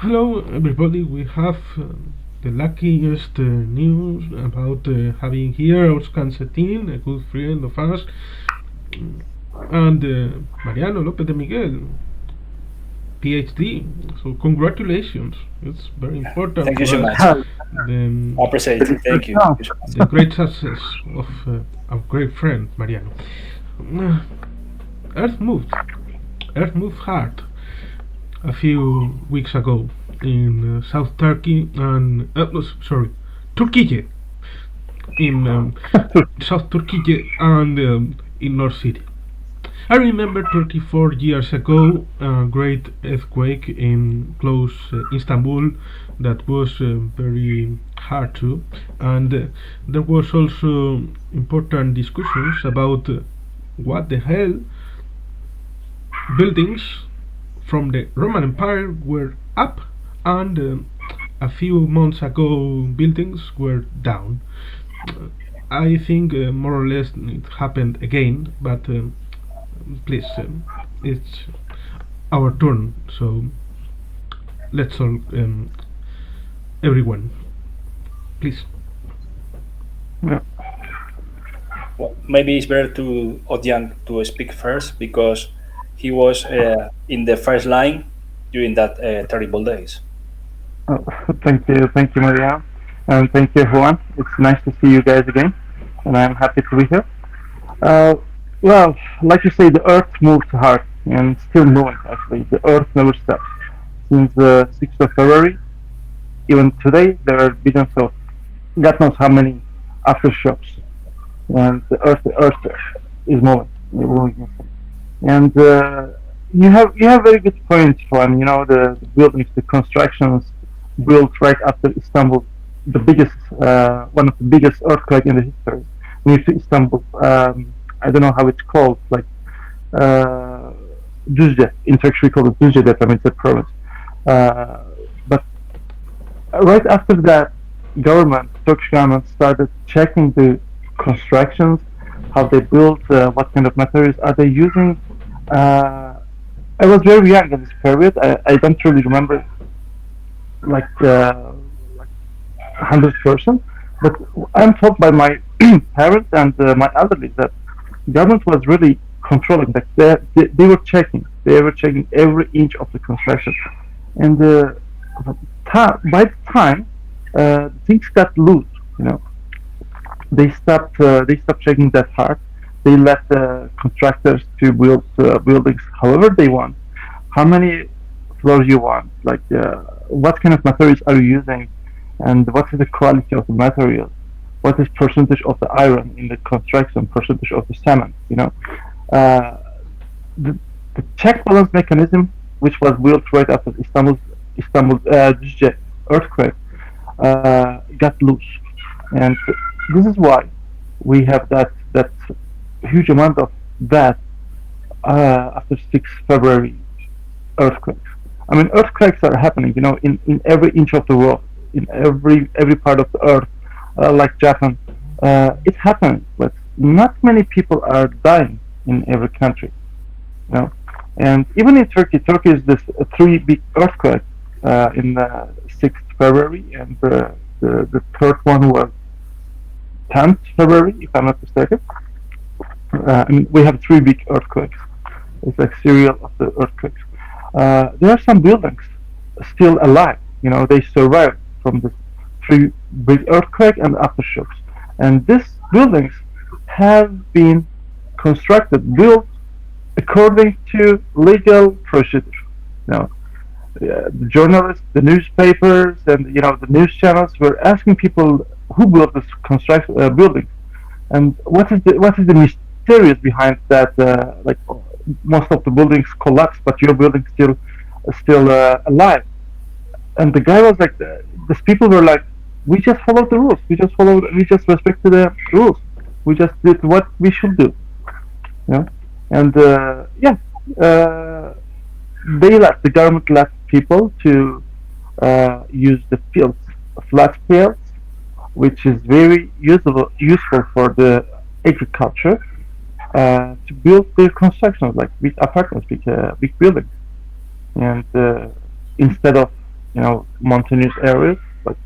Hello, everybody. We have the luckiest news about having here Özcan Çetin, a good friend of us, and Mariano López de Miguel, PhD. So congratulations. It's very important Thank you for so us. much. The, I appreciate it. Thank you. the great success of our great friend Mariano. Uh, Earth moved. Earth moved hard a few weeks ago in South Turkey and sorry, Turkey, in South Turkey and in North Syria. I remember 34 years ago a great earthquake in close Istanbul that was very hard to, and there was also important discussions about what the hell buildings from the Roman Empire were up, and a few months ago buildings were down. I think more or less it happened again, but please, it's our turn, so let's all, everyone, please. Yeah. Well, maybe it's better to Özcan to speak first because he was in the first line during that terrible days. Oh, thank you, Mariano, and thank you, everyone. It's nice to see you guys again, and I'm happy to be here. Uh, well, like you say, the Earth moves hard and still moving. Actually, the Earth never stops. Since the 6th of February, even today, there are billions of God knows how many aftershocks, and the Earth is moving. And you have very good points, Juan. You know the buildings, the constructions built right after Istanbul, the biggest, one of the biggest earthquake in the history. Near to Istanbul, I don't know how it's called, like uh, Düzce. In Turkish we call it Düzce department, it's a province. But right after that, Turkish government started checking the constructions, how they built, what kind of materials are they using. Uh, I was very young in this period. I don't really remember like 100%, but I'm told by my parents and my elderly that government was really controlling. Like they were checking every inch of the construction, and by the time things got loose, you know, they stopped checking that hard. They let contractors to build buildings however they want, how many floors you want, like what kind of materials are you using, and what is the quality of the material, what is percentage of the iron in the construction, percentage of the cement, you know. Uh, the, the check balance mechanism, which was built right after Istanbul Düzce earthquake, got loose, and this is why we have that huge amount of that after 6 February earthquakes. I mean, earthquakes are happening, you know, in every inch of the world, in every part of the earth, like Japan. It's happening, but not many people are dying in every country, you know. And even in Turkey is this three big earthquake in the 6th February, and the third one was 10th February, if I'm not mistaken. I mean, we have three big earthquakes. It's like serial of the earthquakes. There are some buildings still alive. You know, they survived from the three big earthquake and aftershocks. And these buildings have been built according to legal procedure. You know, the journalists, the newspapers, and the news channels were asking people who built this building, and what is the mysterious behind that? Like most of the buildings collapsed, but your building still alive. And the guy was like, these people were like, we just followed the rules. We just respected the rules. We just did what we should do. You know, and yeah, the government let people to use the fields, flat fields, which is very useful for the agriculture, to build their constructions like big apartments, big buildings, and instead of mountainous areas, like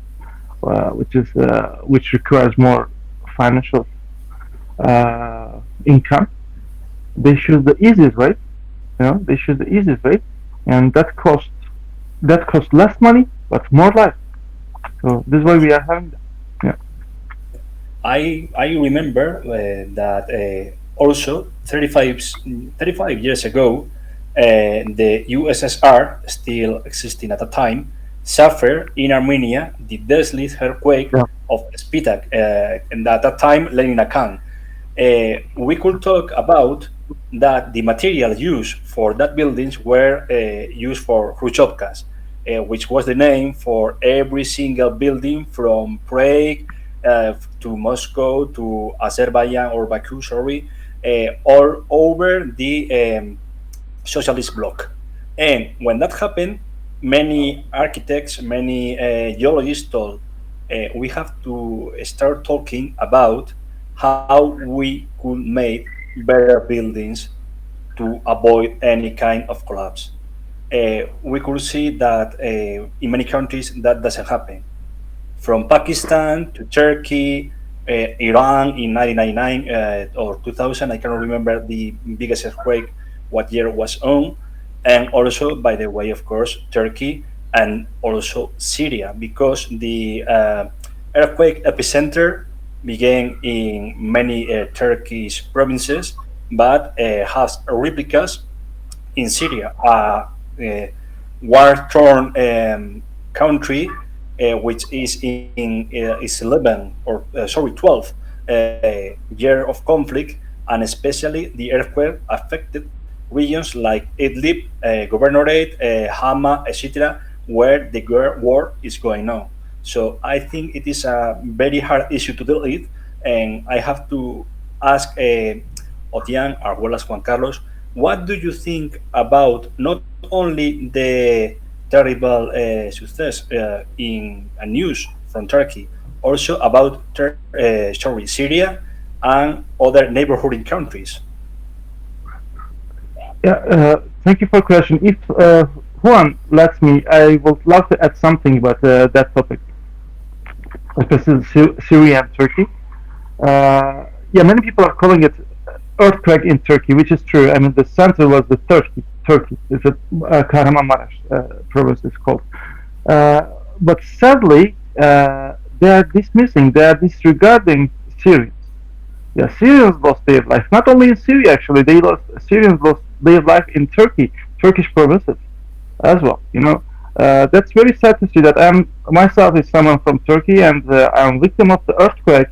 which requires more financial income. They choose the easiest way. They choose the easiest way, and that costs less money but more life. So this is why we are having that. Yeah. I remember that also 35 years ago, the USSR, still existing at the time, suffered in Armenia the deadly earthquake Yeah. of Spitak, and at that time Leninakan. We could talk about that the material used for that buildings were used for Khrushchevkas, which was the name for every single building from Prague to Moscow to Azerbaijan or Baku, sorry, all over the socialist bloc. And when that happened, many architects, many geologists told we have to start talking about how we could make better buildings to avoid any kind of collapse. We could see that in many countries that doesn't happen. From Pakistan to Turkey, Iran in 1999 or 2000, I cannot remember the biggest earthquake, what year it was on, and also, by the way, of course, Turkey and also Syria, because the earthquake epicenter began in many Turkish provinces, but has replicas in Syria, a war-torn country, which is in is 11 or sorry 12 year of conflict, and especially the earthquake affected regions like Idlib, Governorate, Hama, etc., where the war is going on. So I think it is a very hard issue to deal with, and I have to ask Otian as well as Juan Carlos, what do you think about not only the terrible success in news from Turkey, also about sorry, Syria and other neighboring countries? Yeah. Thank you for the question. If Juan lets me, I would love to add something about that topic, especially Syria and Turkey. Yeah, many people are calling it earthquake in Turkey, which is true. I mean, the center was the Turkey. It's a Kahramanmaraş province is called. But sadly, they are disregarding Syrians. Yeah, Syrians lost their life. Not only in Syria, actually, Syrians lost their life in Turkish provinces as well. That's very sad to see that. I'm myself is someone from Turkey, and I'm victim of the earthquake.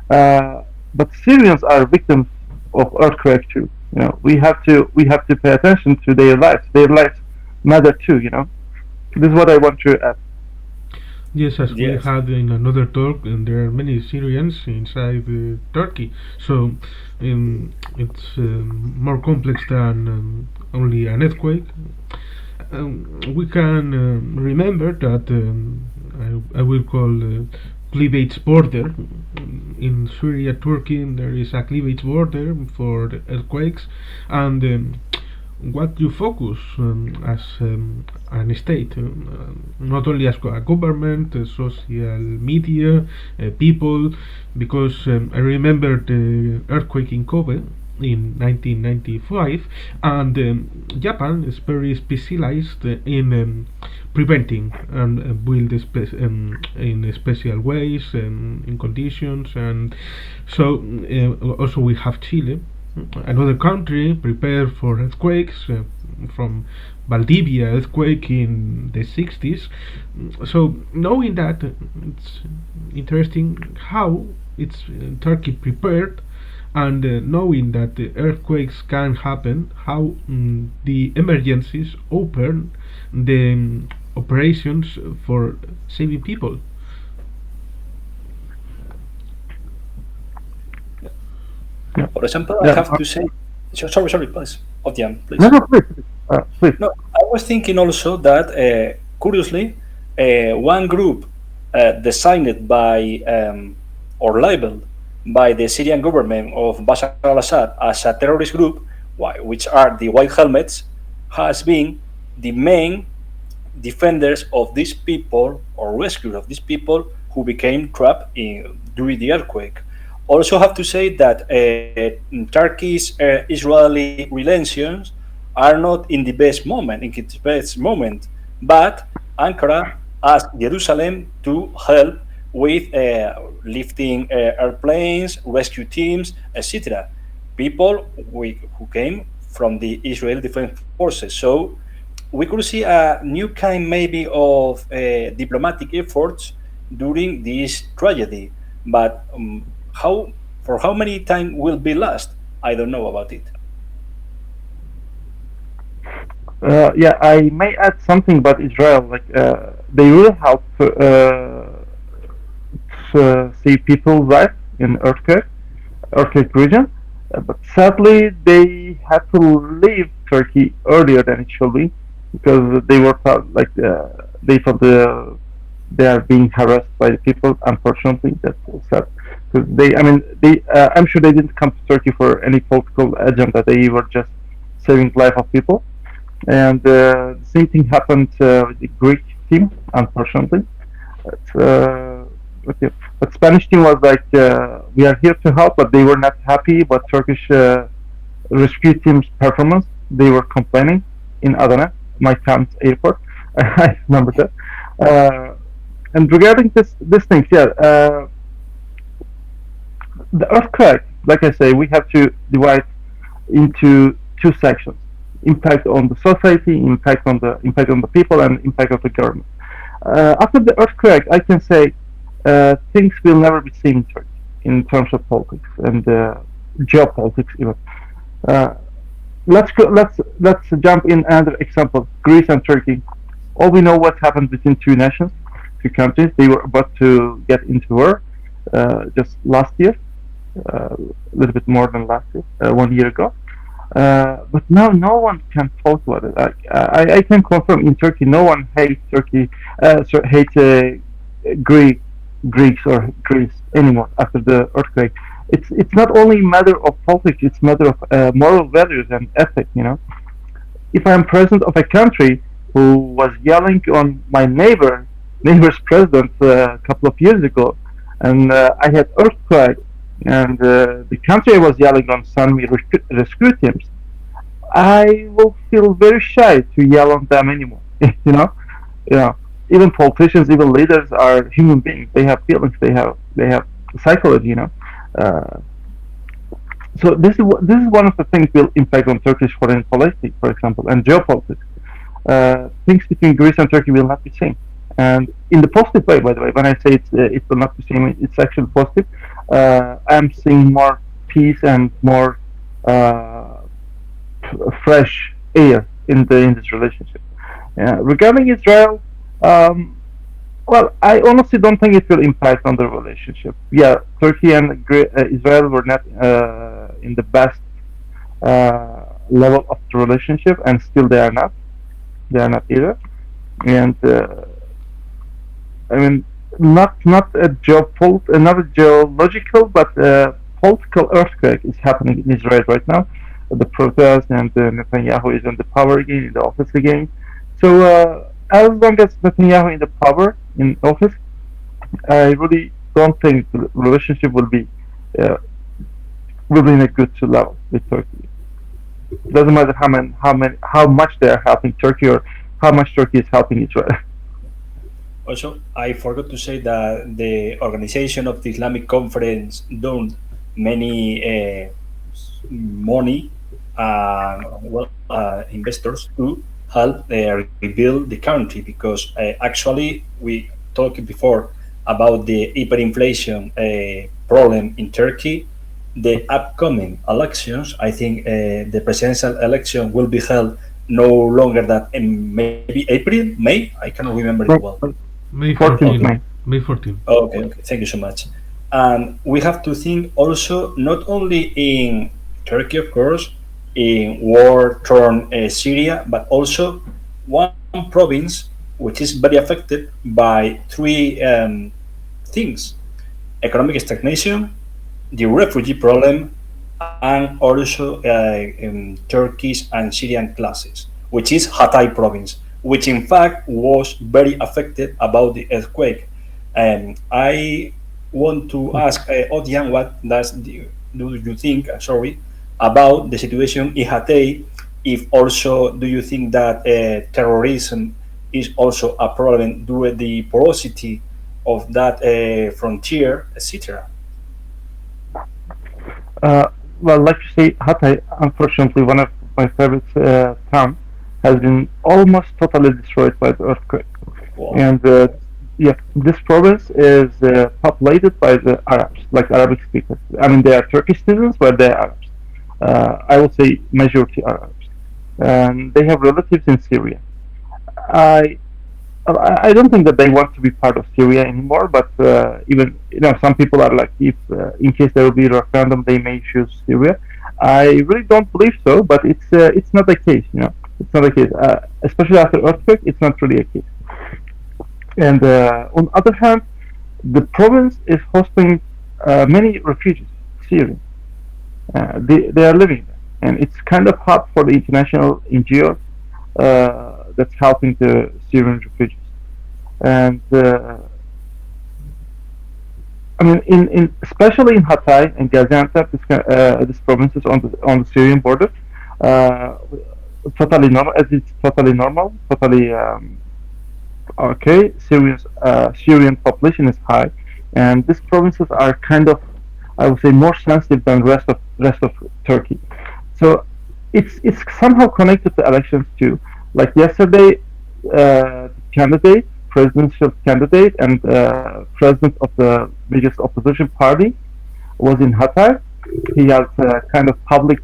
But Syrians are victims of earthquake too. We have to pay attention to their lives. Their lives matter too. This is what I want to add. Yes, as we Yes. had in another talk, and there are many Syrians inside Turkey, so it's more complex than only an earthquake. We can remember that I will call cleavage border in Syria, Turkey. There is a cleavage border for the earthquakes, and what you focus as an state, not only as a government, social media, people, because I remember the earthquake in Kobe in 1995, and Japan is very specialized in preventing and build in special ways and in conditions, and so also we have Chile, another country prepared for earthquakes from Valdivia earthquake in the 60s. So knowing that, it's interesting how it's Turkey prepared, and knowing that the earthquakes can happen, how the emergencies open the operations for saving people. Yeah. For example, I Yeah. have to say, sorry, please, Otian, please. No, no, please, please. No, I was thinking also that, curiously, one group designed by or labeled by the Syrian government of Bashar al-Assad as a terrorist group, which are the White Helmets, has been the main defenders of these people or rescuers of these people who became trapped in during the earthquake. Also, have to say that Turkey's Israeli relations are not in the best moment, in its best moment, but Ankara asked Jerusalem to help with lifting airplanes, rescue teams, etc. People who came from the Israel Defense Forces. So we could see a new kind maybe of diplomatic efforts during this tragedy. But how for how many time will be last? I don't know about it. Yeah, I may add something about Israel. Like they really help to see people right in earthquake region. But sadly, they had to leave Turkey earlier than it should be because they were like they thought they are being harassed by the people. Unfortunately, that's sad. Because they, I mean, they, I'm sure they didn't come to Turkey for any political agenda. They were just saving life of people. And the same thing happened with the Greek team, unfortunately. Okay. But Spanish team was like, we are here to help, but they were not happy about Turkish rescue team's performance. They were complaining in Adana, my town's airport. I remember that. And regarding this thing, yeah, the earthquake, like I say, we have to divide into two sections: impact on the society, impact on the people, and impact of the government. After the earthquake, I can say things will never be seen in Turkey in terms of politics and geopolitics even. Let's jump in another example: Greece and Turkey. All we know what happened between two nations, two countries. They were about to get into war just last year, a little bit more than last year, 1 year ago. But now no one can talk about it. I can confirm in Turkey, no one hates Turkey, hates Greeks or Greece anymore after the earthquake. It's not only a matter of politics; it's a matter of moral values and ethics. You know, if I'm president of a country who was yelling on my neighbor's president a couple of years ago, and I had earthquake, and the country I was yelling on sent me rescue teams, I will feel very shy to yell on them anymore. You know, even politicians, even leaders are human beings. They have feelings. They have psychology. You know. So this is one of the things will impact on Turkish foreign policy, for example, and geopolitics. Things between Greece and Turkey will not be seen, and in the positive way. By the way, when I say it will not be seen, it's actually positive. I'm seeing more peace and more fresh air in this relationship. Regarding Israel, well, I honestly don't think it will impact on the relationship. Yeah, Turkey and Israel were not in the best level of the relationship, and still they are not. They are not either. And I mean, not a not a geological, but a political earthquake is happening in Israel right now. The protest and Netanyahu is in the power again, in the office again. So as long as Netanyahu in the power in office, I really don't think the relationship will be in a good level with Turkey. It doesn't matter how much they are helping Turkey or how much Turkey is helping Israel. Also, I forgot to say that the organization of the Islamic Conference doned many money investors to help rebuild the country, because actually we talked before about the hyperinflation problem in Turkey. The upcoming elections, I think the presidential election will be held no longer than in maybe April, May. I cannot remember it well. May 14th 14. May. May 14. Okay, thank you so much. And we have to think also not only in Turkey, of course, in war-torn Syria, but also one province which is very affected by three things: economic stagnation, the refugee problem, and also Turkish and Syrian classes, which is Hatay Province, which in fact was very affected about the earthquake. And I want to ask Özcan, what do you think? Sorry, about the situation in Hatay? If also do you think that terrorism is also a problem due to the porosity of that frontier, etc. Uh, well, like you say, Hatay, unfortunately, one of my favorite towns, has been almost totally destroyed by the earthquake. Wow. And yeah, this province is populated by the Arabs, like Arabic speakers. I mean, they are Turkish citizens, but they are Arabs. I would say majority Arabs. And they have relatives in Syria. I I don't think that they want to be part of Syria anymore. But even some people are like, if in case there will be a referendum, they may choose Syria. I really don't believe so. But it's not the case. It's not the case. Especially after earthquake, it's not really a case. And on the other hand, the province is hosting many refugees, Syrians. They are living there, and it's kind of hard for the international NGOs that's helping the Syrian refugees. And I mean, especially in Hatay and Gaziantep, this province is on the Syrian border. Totally normal, as it's totally normal, totally okay. Syrian population is high, and these provinces are kind of, I would say, more sensitive than rest of Turkey. So it's somehow connected to elections too. Like yesterday, presidential candidate and president of the biggest opposition party was in Hatay. He had a kind of public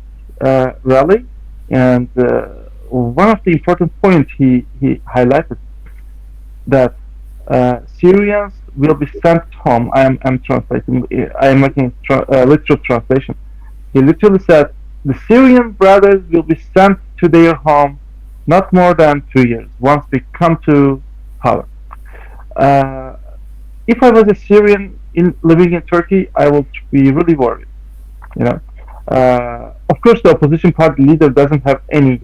rally, and one of the important points he highlighted that Syrians will be sent home. I'm translating. I am making literal translation. He literally said the Syrian brothers will be sent to their home not more than 2 years once we come to power. If I was a Syrian living in Turkey, I would be really worried. Of course, the opposition party leader doesn't have any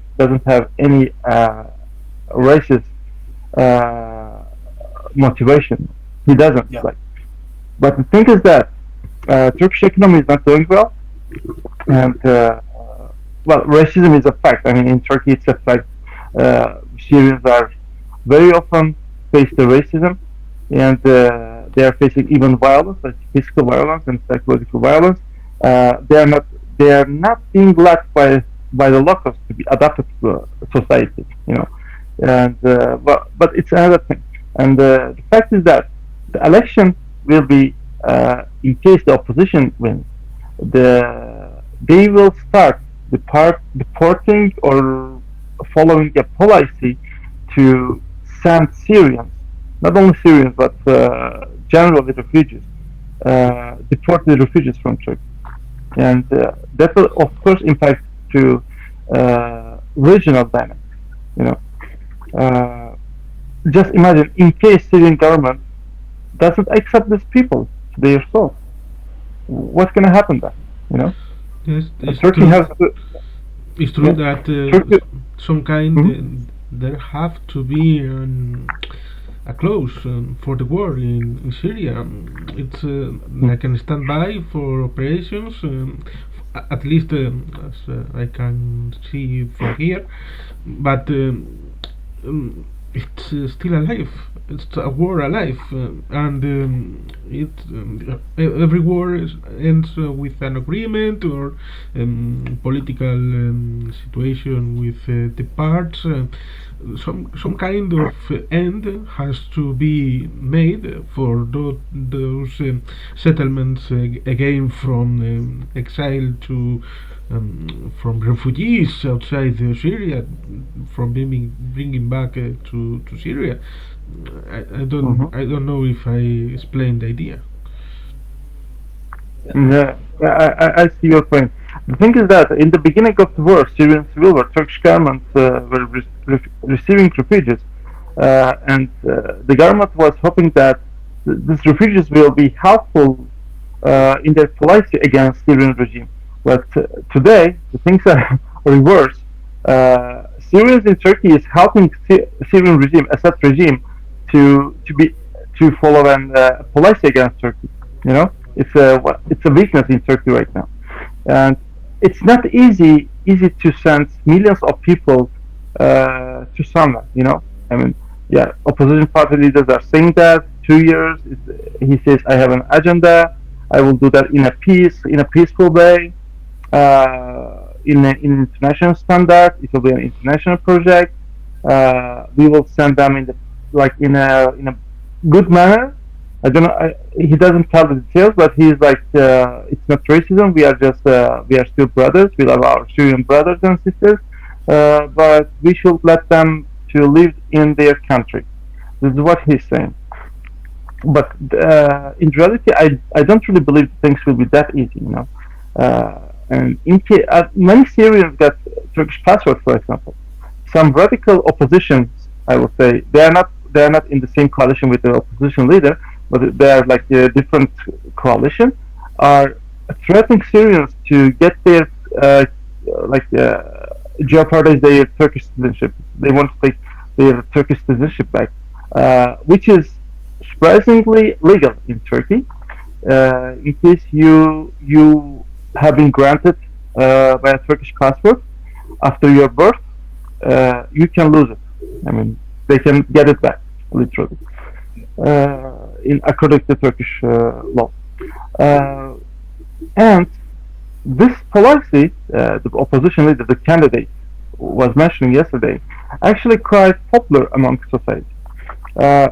racist motivation. He doesn't. Yeah. But the thing is that Turkish economy is not doing well, and well, racism is a fact. I mean, in Turkey, it's a fact. Syrians are very often face the racism, and they are facing even violence, like physical violence and psychological violence. They are not being left by the locals to be adapted to society. And but it's another thing. And the fact is that the election will be, in case the opposition wins, they will start deporting or following a policy to send Syrians, not only Syrians but generally refugees, deport the refugees from Turkey, and that will of course impact to regional dynamics. Just imagine, in case Syrian government doesn't accept these people to their soul, what's going to happen then? Yes, Turkey has to. It's true that Turkey. some kind there have to be a clause for the war in Syria. It's like a standby for operations, at least as I can see from here. But it's still alive. It's a war alive, and every war ends with an agreement or political situation with the parts. Some kind of end has to be made for those settlements again from exile to from refugees outside Syria, from bringing back to Syria. I don't know if I explained the idea. Yeah, I see your point. The thing is that in the beginning of the war, Syrian civil war, Turkish government were receiving refugees, and the government was hoping that these refugees will be helpful in their policy against Syrian regime. But today, the things are reversed. Syrians in Turkey is helping Syrian regime, Assad regime, to be to follow an policy against Turkey. You know, it's a weakness in Turkey right now, and it's not easy to send millions of people to somewhere. You know, I mean, yeah, opposition party leaders are saying that 2 years. He says, I have an agenda. I will do that in a peaceful way, in international standard. It will be an international project. We will send them in a good manner. I don't know. He doesn't tell the details, but he's like, it's not racism. We are still brothers. We love our Syrian brothers and sisters, but we should let them to live in their country. This is what he's saying. But in reality, I don't really believe things will be that easy. You know, and many Syrians got Turkish passports, for example. Some radical oppositions, I would say, they are not in the same coalition with the opposition leader, but they are like a different coalition, are threatening Syrians to get their jeopardize their Turkish citizenship. They want to take their Turkish citizenship back, which is surprisingly legal in Turkey. In case you have been granted by a Turkish passport after your birth, you can lose it. I mean, they can get it back literally, in according to Turkish law. And this policy, the opposition leader, the candidate was mentioning yesterday, actually quite popular among society.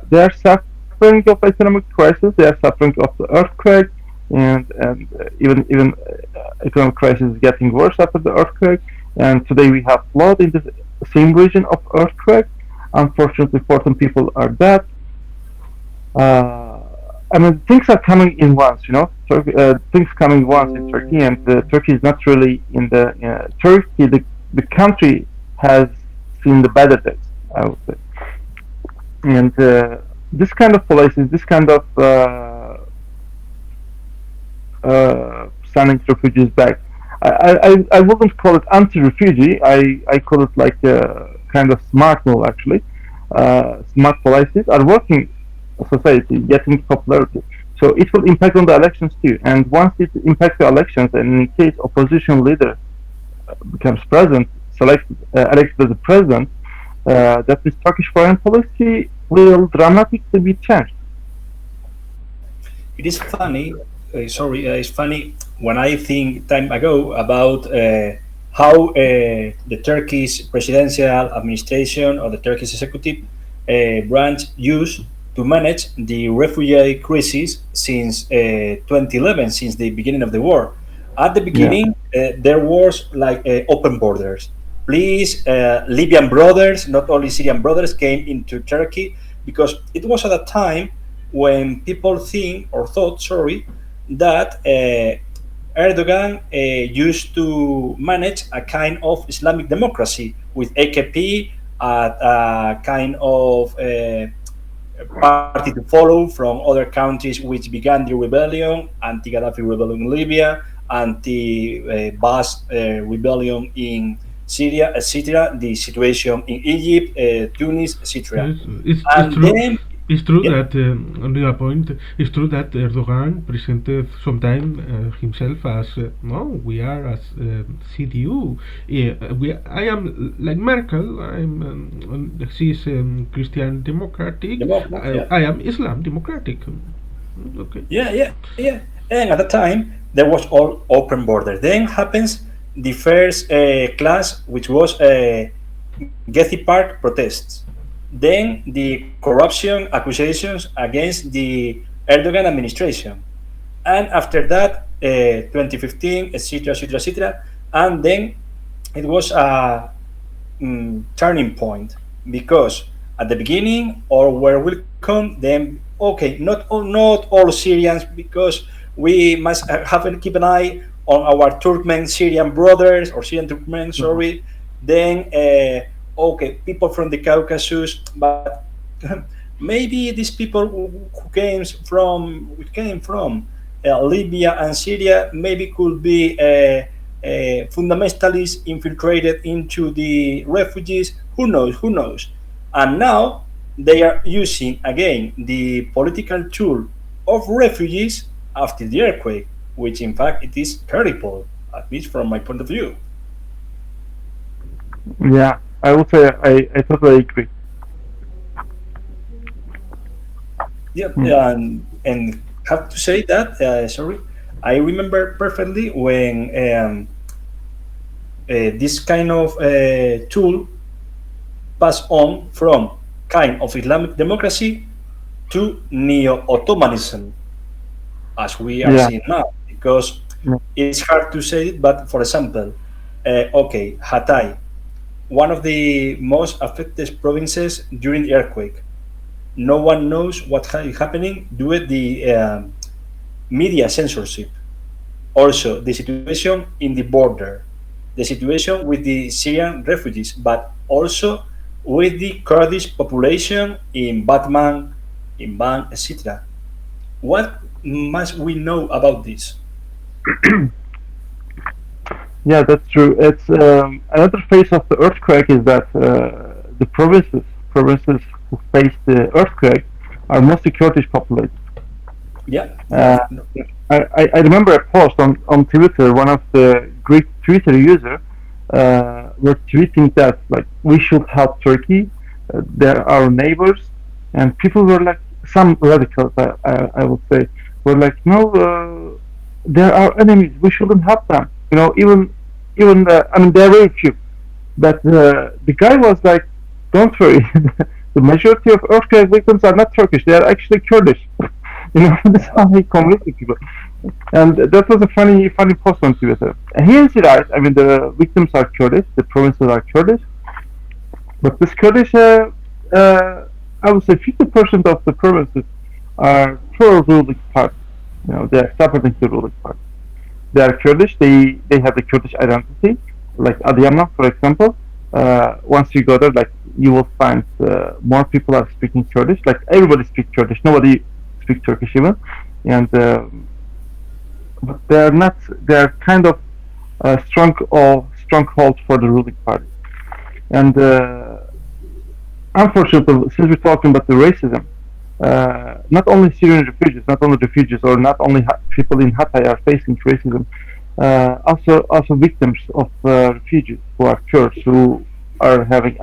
They are suffering of economic crisis. They are suffering of the earthquake, and even economic crisis is getting worse after the earthquake. And today we have flood in the same region of earthquake. Unfortunately, 14 people are dead. I mean, things are coming in once, you know. Things coming once in Turkey, and Turkey is not really in the Turkey. The country has seen the better days, I would say. And this kind of policies, this kind of sending refugees back, I wouldn't call it anti-refugee. I call it like a kind of smart move, actually. Smart policies are working society, getting popularity. So it will impact on the elections too. And once it impacts the elections, and in case opposition leader becomes president, elected as a president, that this Turkish foreign policy will dramatically be changed. It is funny. It's funny when I think time ago about how the Turkish presidential administration or the Turkish executive branch used to manage the refugee crisis since 2011, since the beginning of the war. At the beginning, there was like open borders. Please, Libyan brothers, not only Syrian brothers, came into Turkey because it was at a time when people thought, that Erdogan used to manage a kind of Islamic democracy with AKP, a kind of party to follow from other countries which began the rebellion, anti-Gaddafi rebellion in Libya, anti-Ba'ath rebellion in Syria, etc. The situation in Egypt, Tunis, etc. It's true that, on the point, it's true that Erdogan presented sometime himself as, no, we are as CDU. I am like Merkel. She's Christian Democratic. I am Islam Democratic. Okay. Yeah. And at the time, there was all open border. Then happens the first class, which was Gezi Park protests. Then the corruption accusations against the Erdogan administration. And after that, 2015, etc. And then it was a turning point because at the beginning, all were welcome. Then, okay, not all Syrians, because we must keep an eye on our Turkmen Syrian brothers or Syrian Turkmen, sorry. Then, okay, people from the Caucasus, but maybe these people who came from Libya and Syria maybe could be fundamentalists infiltrated into the refugees. Who knows? Who knows? And now they are using again the political tool of refugees after the earthquake, which in fact it is terrible, at least from my point of view. Yeah, I would say I totally agree. Yeah, Hmm. and have to say that sorry, I remember perfectly when this kind of tool passed on from kind of Islamic democracy to neo-Ottomanism, as we are Yeah, seeing now, because yeah, it's hard to say it. But for example, okay, Hatay, one of the most affected provinces during the earthquake. No one knows what is happening due to the media censorship. Also, the situation in the border, the situation with the Syrian refugees, but also with the Kurdish population in Batman, in Van, etc. What must we know about this? yeah. That's true. It's another phase of the earthquake is that the provinces who face the earthquake are mostly Kurdish populated. Yeah, Uh, no, I remember a post on Twitter. One of the Greek Twitter user were tweeting that like we should help Turkey. They're our neighbors, and people were like some radicals. I would say were like no, they're our enemies. We shouldn't help them. You know, even I mean they're very few. But the guy was like, don't worry. The majority of earthquake victims are not Turkish. They are actually Kurdish. You know, that's how he convinced people. And that was a funny post on Twitter. And he is right. I mean, the victims are Kurdish, the provinces are Kurdish, but this Kurdish, I would say, 50% of the provinces are pro-ruling party. You know, they are supporting the ruling party. They are Kurdish. They have the Kurdish identity. Like Adıyaman, for example. Once you go there, like you will find more people are speaking Kurdish. Like everybody speaks Kurdish. Nobody speaks Turkish even, and but they're not. They're kind of stronghold for the ruling party. And unfortunately, since we're talking about the racism, not only Syrian refugees, not only refugees, or not only people in Hatay are facing racism, also victims of refugees who are Kurds who are having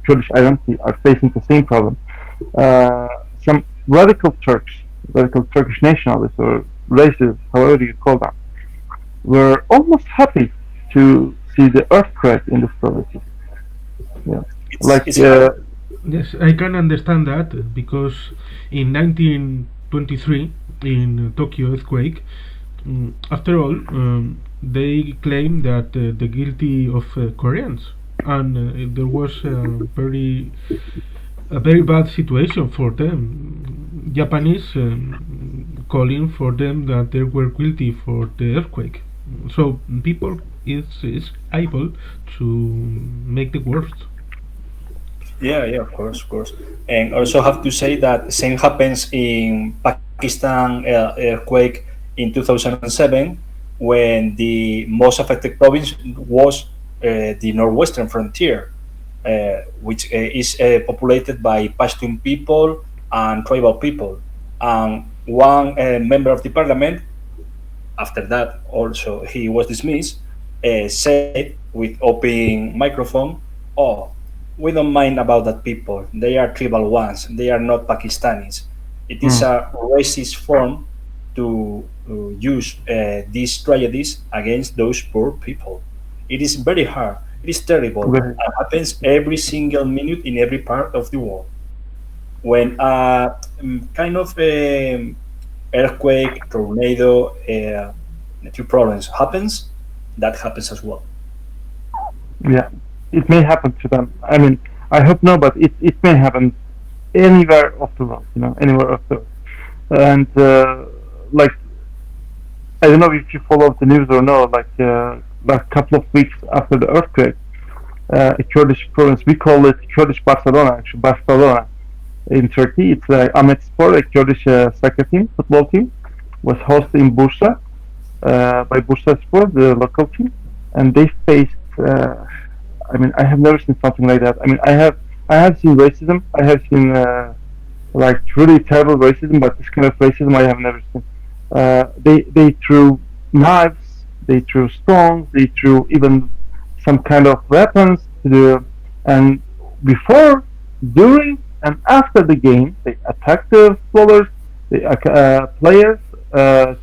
Kurdish identity are facing the same problem. Uh, some radical Turks, radical Turkish nationalists or racists, however you call them, were almost happy to see the earthquake in this province. Yeah, like it's hard. Yes, I can understand that because in 1923, in Tokyo earthquake, after all, they claim that the guilty of Koreans, and there was a very bad situation for them. Japanese calling for them that they were guilty for the earthquake. So people is able to make the worst. Yeah, yeah, of course, of course. And also have to say that same happens in Pakistan earthquake in 2007 when the most affected province was the northwestern frontier, which is populated by Pashtun people and tribal people. And one member of the parliament, after that, also he was dismissed, said with open microphone, "Oh, we don't mind about that people. They are tribal ones. They are not Pakistanis. It is mm, a racist form to use these tragedies against those poor people. It is very hard. It is terrible. very, It happens every single minute in every part of the world. When a kind of earthquake, tornado, natural problems happens, that happens as well. yeah, it may happen to them. I mean, I hope no, but it may happen anywhere of the world. You know, anywhere of the world. And like I don't know if you follow the news or no. Like a couple of weeks after the earthquake, a Kurdish province. We call it Kurdish Barcelona. Actually, Barcelona in Turkey. It's Ahmetspor, a Kurdish soccer team, football team, was hosted in Bursa by Bursaspor, the local team. and they faced. I mean, I have never seen something like that. I mean, I have seen racism. I have seen like really terrible racism, but this kind of racism I have never seen. They threw knives, they threw stones, they threw even some kind of weapons to the, and before, during, and after the game, they attacked the footballers, the players,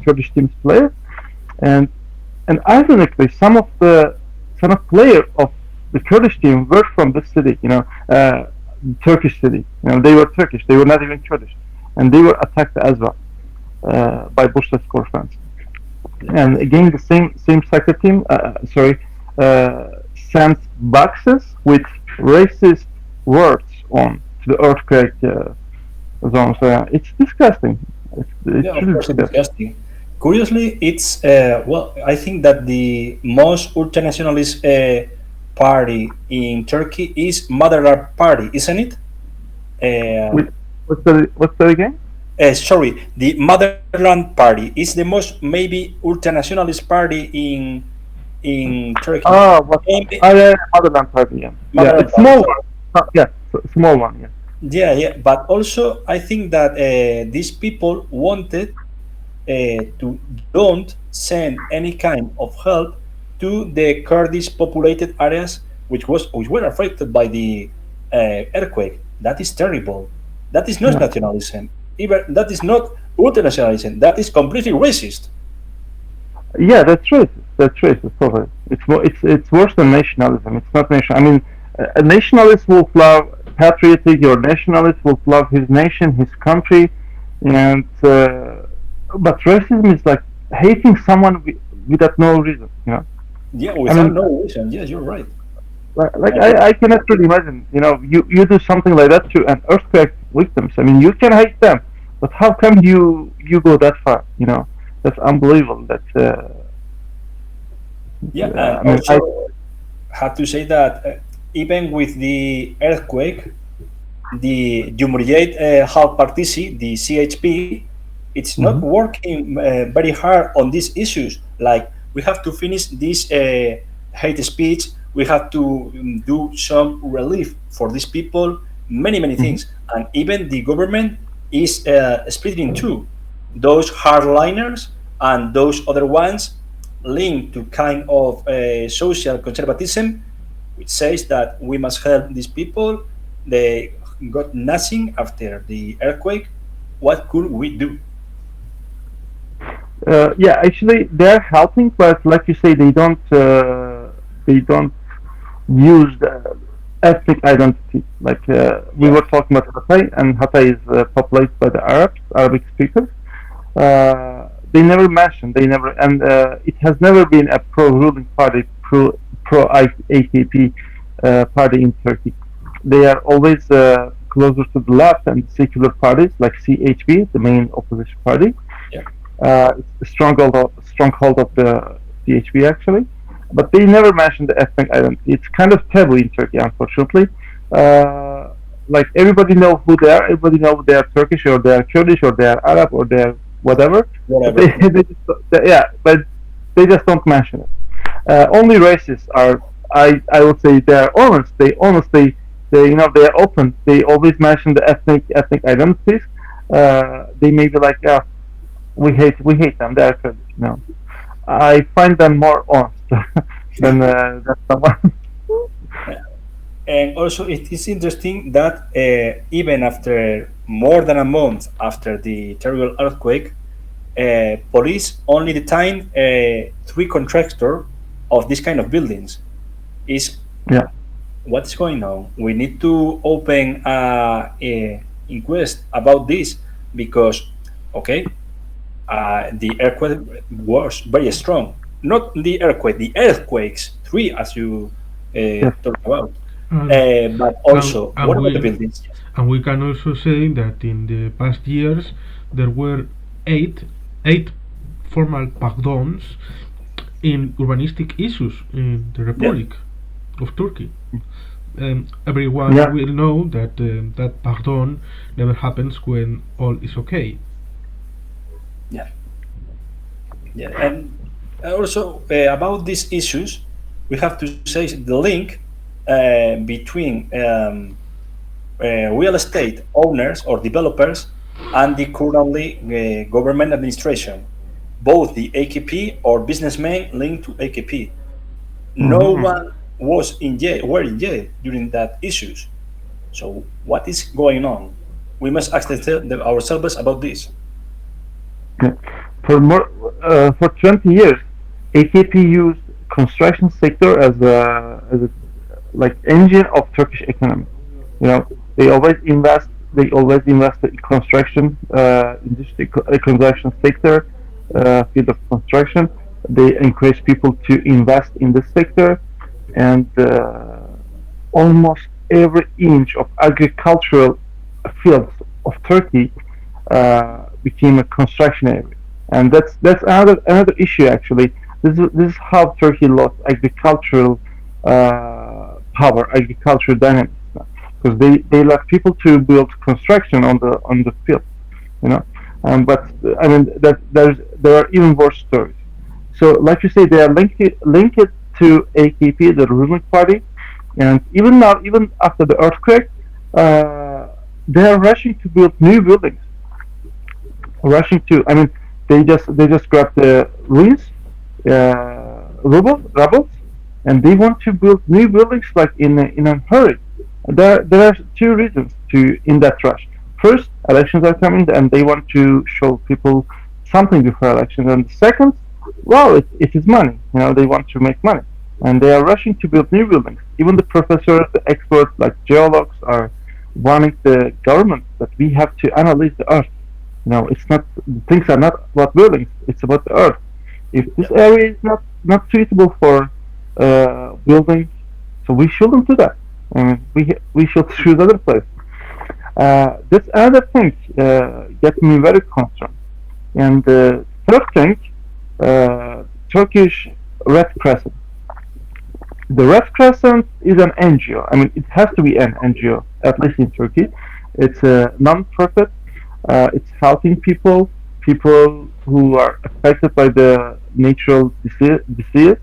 Kurdish team's players, and ironically, some of players of the Kurdish team were from this city, Turkish city. They were Turkish. They were not even Kurdish, and they were attacked as well by Bursaspor fans. And again, the same soccer team, sent boxes with racist words on to the earthquake zone. So it's disgusting. It's Yeah, of really course, it's disgusting. disgusting. Curiously, it's well, I think that the most ultranationalist party in Turkey is Motherland Party, isn't it? Uh, What's that again? Sorry, the Motherland Party is the most maybe ultranationalist party in Turkey. Oh, what? Um, Oh, yeah, Motherland Party. Yeah, yeah, Motherland it's Party. small one. Yeah, small one. Yeah. Yeah, yeah, but also I think that these people wanted to don't send any kind of help to the Kurdish populated areas, which were affected by the earthquake. That is terrible. That is not Yeah. nationalism. Even that is not ultranationalism. That is completely racist. Yeah, that's racist. That's racist. Totally. It's worse than nationalism. It's not nation. I mean, a nationalist will love patriotic. Your nationalist will love his nation, his country, and but racism is like hating someone without no reason. Yeah, I without mean, no reason. Yes, you're right. like Uh, I cannot really imagine. You do something like that to an earthquake victims. I mean, you can hate them, but how come you go that far? That's unbelievable. yeah, and I mean, also have to say that even with the earthquake, the Cumhuriyet Halk Partisi, the CHP, it's not Mhm. working very hard on these issues. Like we have to finish this hate speech. We have to do some relief for these people. Many Mhm. things, and even the government is split in two: those hardliners and those other ones linked to kind of social conservatism, which says that we must help these people. They got nothing after the earthquake. What could we do? Yeah, actually, they're helping, but like you say, they don't use the ethnic identity. Like we Yeah, were talking about Hatay, and Hatay is populated by the Arabs, Arabic speakers. They never mentioned, they never, and it has never been a pro-ruling party, pro AKP party in Turkey. They are always closer to the left and secular parties like CHP, the main opposition party. yeah, It's a stronghold of the CHP actually, but they never mention the ethnic identity. It's kind of taboo in Turkey, unfortunately. Uh, like everybody know who they are. Everybody know they are Turkish or they are Kurdish or they are Arab or they are whatever. But whatever. but they just don't mention it. Only racists are. I would say they are honest. They are open. They always mention the ethnic identities. They may be like, yeah, we hate them. They are Kurdish. I find them more honest than someone. And also, it is interesting that even after more than a month after the terrible earthquake, police only detained three contractors of this kind of buildings. Is Yeah, what's going on? We need to open a inquest about this because, okay, the earthquake was very strong. Not the earthquake, the earthquakes, three as you yes. talked about. And, But and, also, and what about the we buildings? and we can also say that in the past years there were eight formal pardons in urbanistic issues in the Yeah, Republic of Turkey. Everyone Yeah, will know that that pardon never happens when all is okay. yeah, yeah. And also about these issues, we have to say the link between real estate owners or developers and the currently government administration, both the AKP or businessmen linked to AKP. No Mm-hmm. one was in jail, were in jail during that issues. So what is going on? We must ask ourselves about this. Yeah. For 20 years, AKP used construction sector as a like engine of Turkish economy. You know, they always invest in construction industry, construction sector, field of construction. They encourage people to invest in this sector, and almost every inch of agricultural fields of Turkey became a construction area, and that's another issue actually. This is how Turkey lost agricultural power, agricultural dynamics, because they let people to build construction on the field, you know. But I mean that there are even worse stories. So, like you say, they are linked to AKP, the ruling party, and even now, even after the earthquake, they are rushing to build new buildings. Rushing to, I mean, they just grab the ruins, rubble, and they want to build new buildings like in a hurry. There are two reasons to in that rush. First, elections are coming, and they want to show people something before elections. And second, well, it is money. You know, they want to make money, and they are rushing to build new buildings. Even the professors, the experts, like geologists, are warning the government that we have to analyze the earth. You know, it's not things are not about buildings; it's about the earth. If this Yeah. area is not suitable for building, so we shouldn't do that. I mean, we should choose other place. That's another thing gets me very concerned. And third thing, Turkish Red Crescent. The Red Crescent is an NGO. I mean, it has to be an NGO, at least in Turkey. It's a non-profit. It's helping people who are affected by the natural disease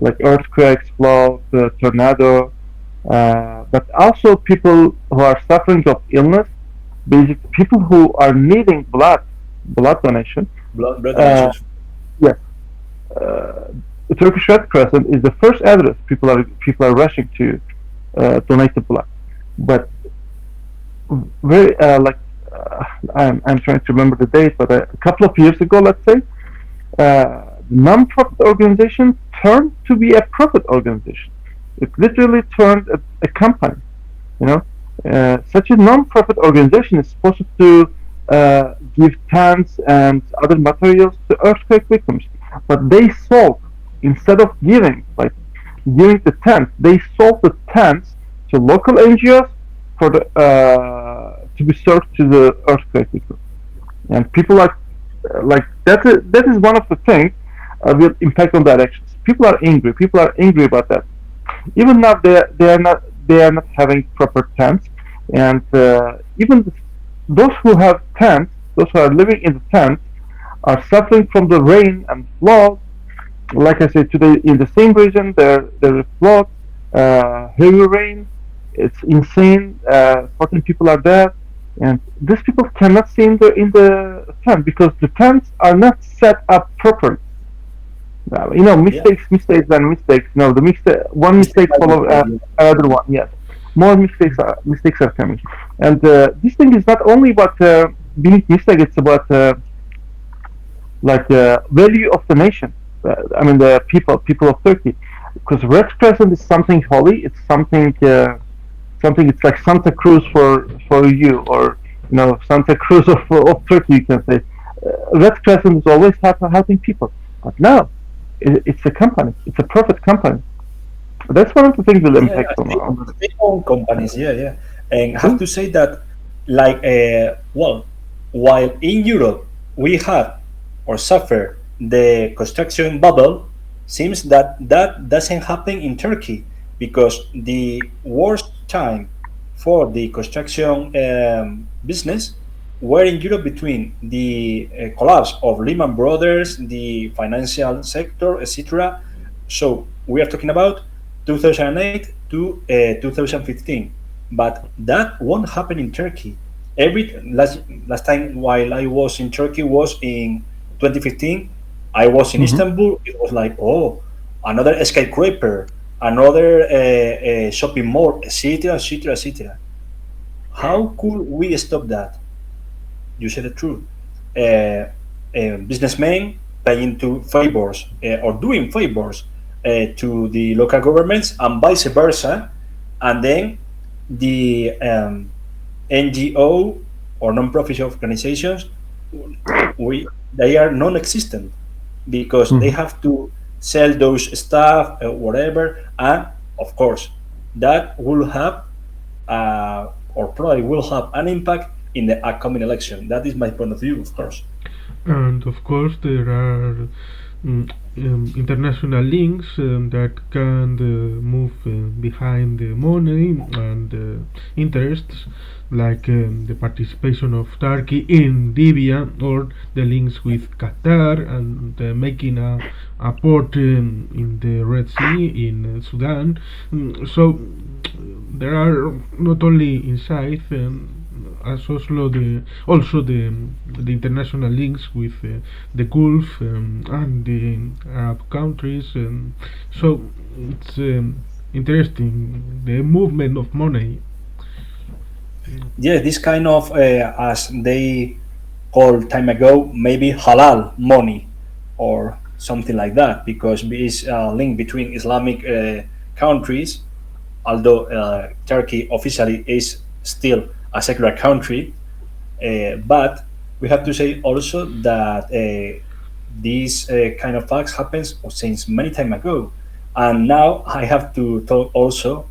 like earthquakes, floods, tornado, but also people who are suffering of illness, basically people who are needing blood donation. Blood Uh, donations. yes, uh, the Turkish Red Crescent is the first address people are rushing to donate the blood. But very I'm trying to remember the date, but a couple of years ago, let's say, non-profit organization turned to be a profit organization. It literally turned a company. You know, such a non-profit organization is supposed to give tents and other materials to earthquake victims, but they sold instead of giving the tents, they sold the tents to local NGOs for the to be served to the earthquake victims. And people are like that is one of the things will impact on the elections. People are angry. People are angry about that. Even now, they are not having proper tents, and even those who have tents, those who are living in the tents, are suffering from the rain and flood. Like I said today, in the same region, there is flood, heavy rain. It's insane. 14 people are dead, and these people cannot stay in the tent because the tents are not set up properly. Yeah. Mistakes and mistakes. No, one Mistake mistake by follow mistake. Yeah. another one. Yes, more mistakes are coming, and this thing is not only about being mistake. It's about value of the nation. I mean, the people of Turkey, because Red Crescent is something holy. It's something. It's like Santa Cruz for you, or Santa Cruz of Turkey. You can say Red Crescent is always helping people, but now it's a company. It's a profit company. That's one of the things will Yeah, impact on. they own companies. Yeah, yeah. And I have to say that, like, well, while in Europe we had or suffer the construction bubble, seems that that doesn't happen in Turkey because the worst time for the construction business were in Europe between the collapse of Lehman Brothers, the financial sector, etc., So we are talking about 2008 to 2015, but that won't happen in Turkey. Every last time while I was in Turkey was in 2015. I was in Hmm. Istanbul. It was like, oh, another skyscraper, another shopping mall, etc., etc., etc. How could we stop that? You said the truth. Businessmen paying to favors or doing favors to the local governments and vice versa, and then the NGO or non-profit organizations, we they are non-existent because they Hmm. have to sell those stuff, whatever, and of course that will have or probably will have an impact in the upcoming election. That is my point of view, of course. And of course, there are international links that can move behind the money and interests, like the participation of Turkey in Libya, or the links with Qatar and making a port in the Red Sea in Sudan. So there are not only inside as also the international links with the Gulf and the Arab countries. So it's interesting the movement of money. Yeah, this kind of, as they called time ago, maybe halal money or something like that, because it's a link between Islamic countries, although Turkey officially is still a secular country. But we have to say also that these kind of facts happens since many time ago, and now I have to talk also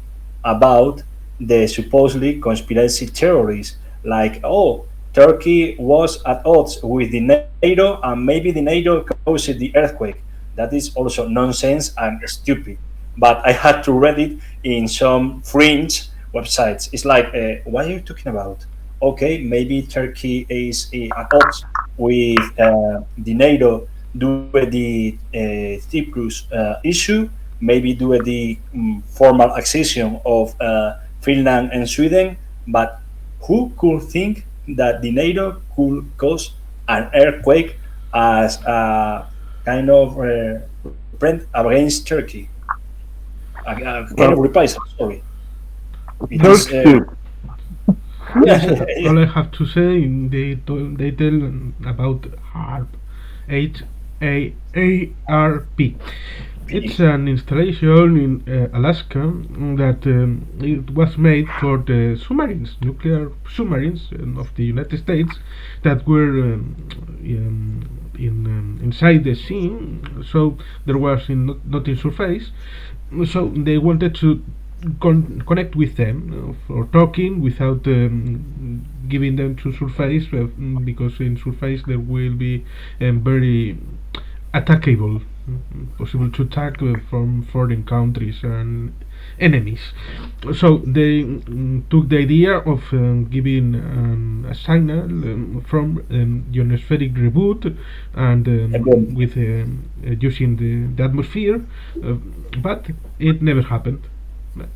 about the supposedly conspiracy theories, like, oh, Turkey was at odds with the NATO and maybe the NATO caused the earthquake. That is also nonsense and stupid. But I had to read it in some fringe websites. It's like, what are you talking about? Okay, maybe Turkey is at odds with the NATO due to the Cyprus issue, maybe due to the formal accession of Finland and Sweden, but who could think that the NATO could cause an earthquake as a kind of reprint against Turkey, a kind of Well, reprisal? Sorry, it is. Turks too. Yes, Yeah, yeah, all I have to say, they tell about HARP, HAARP. It's an installation in Alaska that it was made for the submarines, nuclear submarines of the United States that were inside the sea. So there was not in surface. So they wanted to connect with them or talking without giving them to surface because in surface there will be very attackable, possible to attack from foreign countries and enemies. So they took the idea of giving a signal from ionospheric reboot and again. with using the atmosphere, uh, but it never happened.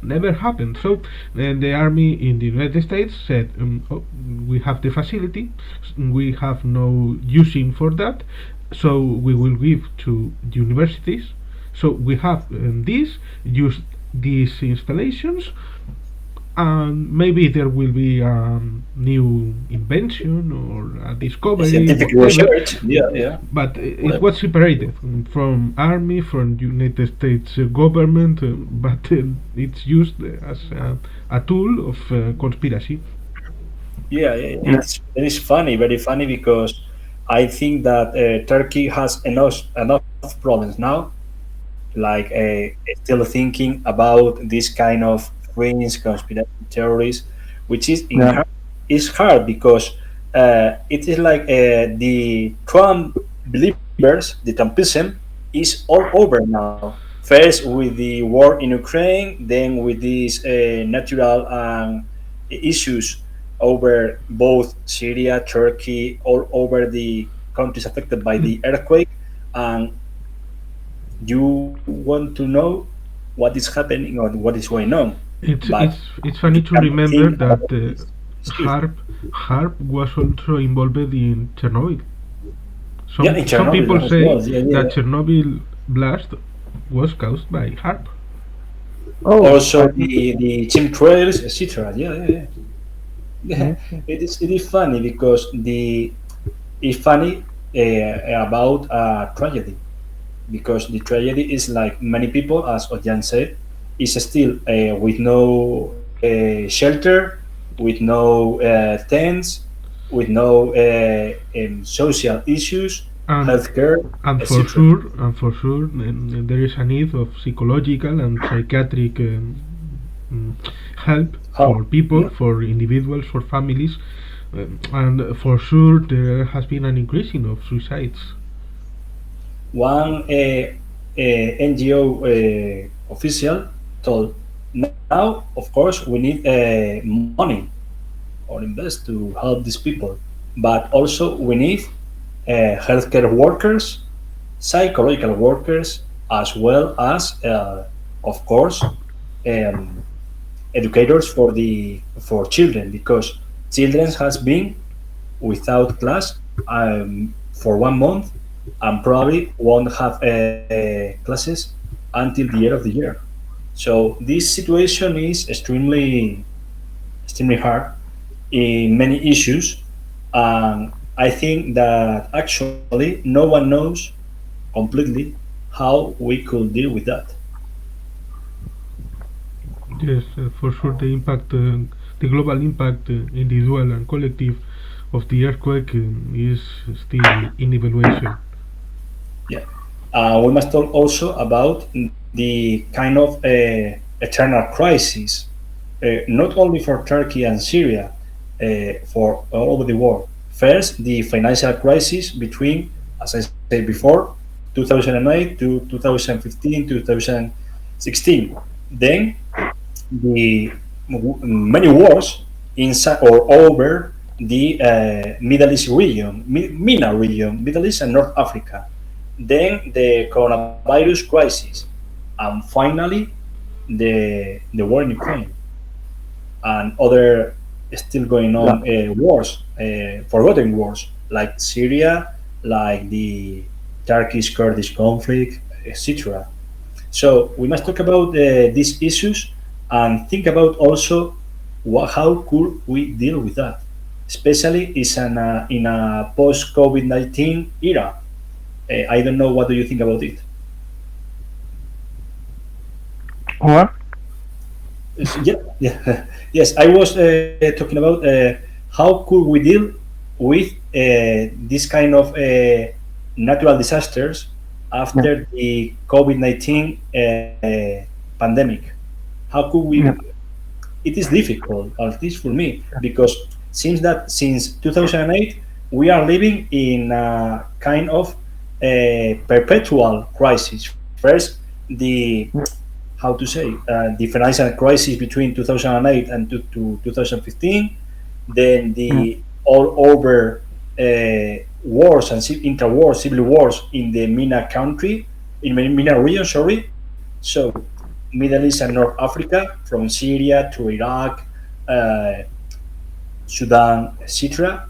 Never happened. So the army in the United States said, oh, "We have the facility, we have no using for that, so we will give to universities. So we have this, use these installations, and maybe there will be a new invention or a discovery, Scientific whatever." research. Yeah, yeah. But it Whatever. was separated from army, from United States government, but it's used as a tool of conspiracy. Yeah, Yeah. it is funny, very funny, because I think that Turkey has enough problems now, like still thinking about this kind of fringe conspiracy theories, which Yeah. is hard because it is like the Trump believers, the Trumpism, is all over now. First with the war in Ukraine, then with these natural issues over both Syria, Turkey, all over the countries affected by the earthquake, and you want to know what is happening or what is going on, It's but it's it's funny you to cannot remember think that about this. It's huge. HARP was also involved in Chernobyl. Yeah, in Some Chernobyl people as say well. Yeah, that yeah. Chernobyl blast was caused by HARP. Oh, Also I think it. the chemtrails, etc. Yeah, yeah, yeah. Yeah, Okay. it is funny because it's funny about tragedy, because the tragedy is like many people, as Özcan said, is still with no shelter, with no tents, with no social issues, And healthcare, etc. for sure, there is a need of psychological and psychiatric mm, help How? for people, Yeah. for individuals, for families, and for sure there has been an increasing of suicides. One NGO official told, now, of course, we need money or invest to help these people, but also we need healthcare workers, psychological workers, as well as, of course, um, educators for children, because children has been without class for 1 month, and probably won't have classes until the end of the year. So this situation is extremely hard in many issues, and I think that actually no one knows completely how we could deal with that. Yes, for sure the global impact, individual and collective, of the earthquake is still in evaluation. Yeah. We must talk also about the kind of eternal crisis, not only for Turkey and Syria, for all over the world. First, the financial crisis between, as I said before, 2008 to 2015, 2016. Then the many wars inside or over the Middle East region, MENA region, Middle East and North Africa. Then the coronavirus crisis, and finally the war in Ukraine and other still going Yeah. on wars, forgotten wars like Syria, like the Turkish Kurdish conflict, etc. So we must talk about these issues and think about also how could we deal with that, especially is in a post COVID-19 era. I don't know, what do you think about it? What? Yeah, yeah. Yes, I was talking about how could we deal with this kind of natural disasters Yeah. after the COVID-19 pandemic. How could we? Yeah. It is difficult, at least for me, because since 2008 we are living in a kind of perpetual crisis. First, the Yeah. how to say the financial crisis between 2008 and to 2015, then Yeah. the all over wars and inter-wars, civil wars in the MENA country, in MENA region, sorry. So Middle East and North Africa, from Syria to Iraq, uh, Sudan, etc.,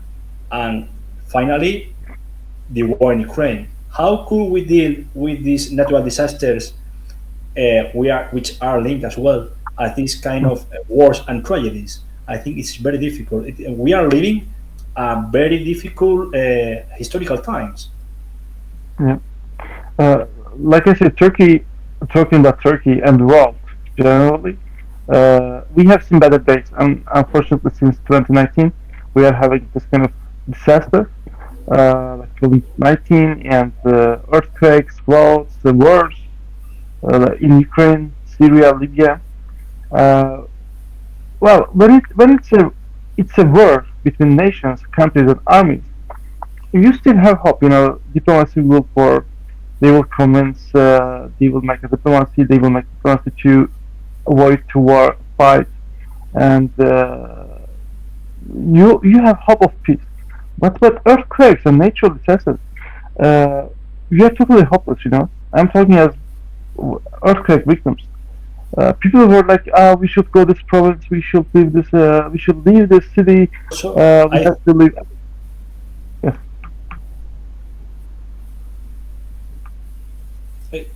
and finally the war in Ukraine. How could we deal with these natural disasters which are linked as well as these kind of wars and tragedies? I think it's very difficult. We are living very difficult historical times. Yeah. Uh, like I said, Turkey, talking about Turkey and the world generally, we have seen better days, and unfortunately, since 2019, we are having this kind of disaster, like COVID-19 and earthquakes, floods, the wars in Ukraine, Syria, Libya. Uh, well, when it's a war between nations, countries, and armies, you still have hope. Diplomacy will work. They will convince. They will make a diplomacy. They will make diplomacy to avoid to war fight, and you have hope of peace. But earthquakes and natural disasters, uh, we are totally hopeless. I'm talking as earthquake victims. People were like, we should go this province, we should leave this, we should leave this city, So we I have to leave. Yes.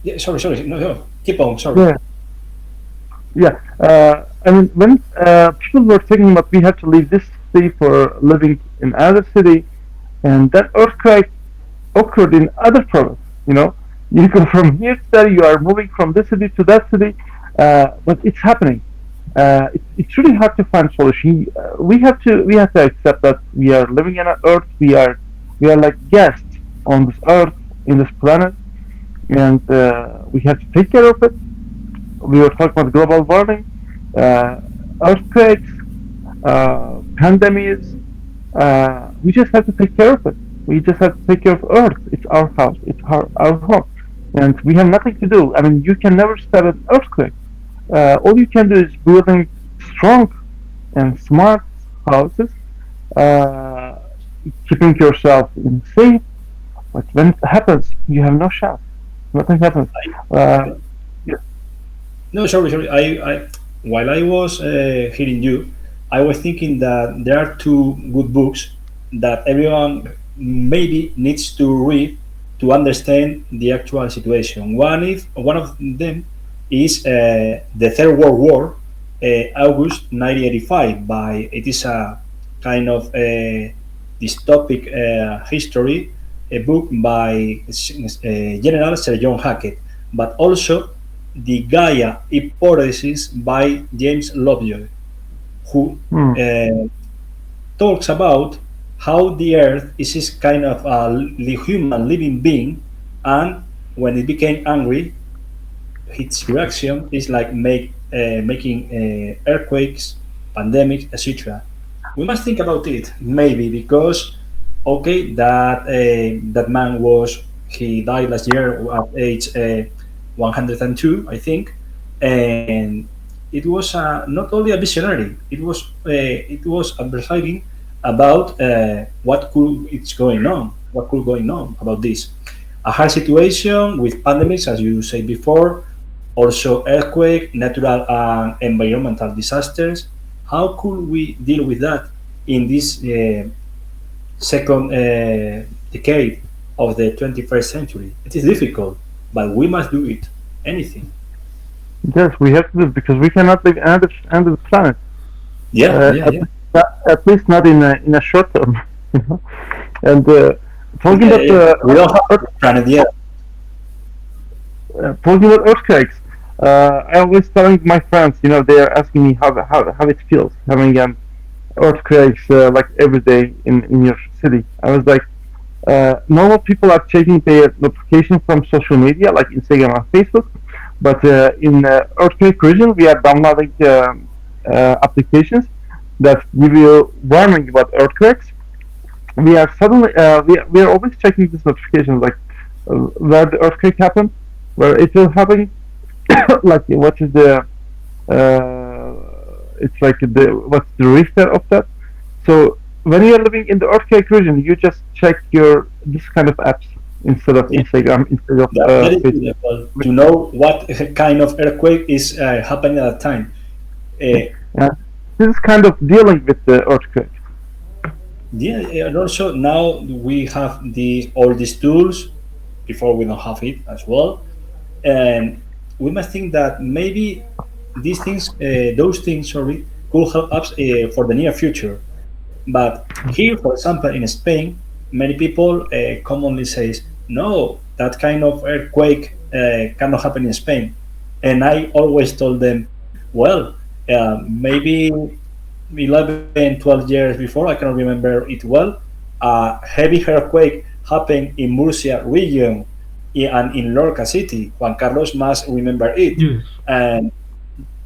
yeah, sorry, no, keep on. Sorry. Yeah. Yeah. I mean, when people were thinking about we have to leave this city for living in another city, and that earthquake occurred in other province. You know, you go from here to there, you are moving from this city to that city, but it's happening. It's really hard to find solution. We have to accept that we are living on Earth. We are like guests on this Earth, in this planet, and we have to take care of it. We were talking about global warming, earthquakes, pandemics. We just have to take care of it. We just have to take care of Earth. It's our house. It's our home, and we have nothing to do. I mean, you can never stop an earthquake. All you can do is building strong and smart houses, uh, keeping yourself in safe. But when it happens, you have no shot. Nothing happens. Uh, yeah. No, sorry. While I was hearing you, I was thinking that there are two good books that everyone maybe needs to read to understand the actual situation. One of them is the Third World War, August 1985. By it is a kind of dystopic history, a book by General Sir John Hackett, but also the Gaia hypothesis by James Lovejoy, who Hmm. talks about how the Earth is this kind of a human living being, and when it became angry, its reaction is like making earthquakes, pandemics, etc. We must think about it, maybe because okay, that man he died last year at age 102, I think, and it was not only a visionary, it was advertising about what could going on about this. A hard situation with pandemics, as you said before, also earthquake, natural and environmental disasters. How could we deal with that in this second decade of the 21st century? It is difficult, but we must do it. Anything. Yes, we have to do it because we cannot live under the planet. Yeah, Uh, yeah, at, yeah. at least not in a short term. You know? And talking Yeah, about yeah. We don't have a planet yet. talking about earthquakes, I always telling my friends, they are asking me how it feels having earthquakes like every day in your city. I was like, normal people are checking their notification from social media like Instagram and Facebook, but in earthquake region, we are downloading applications that give you warning about earthquakes. We are suddenly we are always checking these notifications like where the earthquake happened, where it will happen, like what is the it's like what's the Richter of that. So when you are living in the earthquake region, you just check your this kind of apps instead of Yeah, Instagram, instead of that is Facebook. beautiful to know what kind of earthquake is happening at that time. Uh, Yeah. This is kind of dealing with the earthquake. yeah, and also now we have all these tools. Before we don't have it as well, and we must think that maybe those things, sorry, could help us for the near future. But here, for example, in Spain, many people commonly says, no, that kind of earthquake cannot happen in Spain. And I always told them, well, maybe 11, 12 years before, I cannot remember it well, a heavy earthquake happened in Murcia region and in Lorca city. Juan Carlos must remember it. Yes, And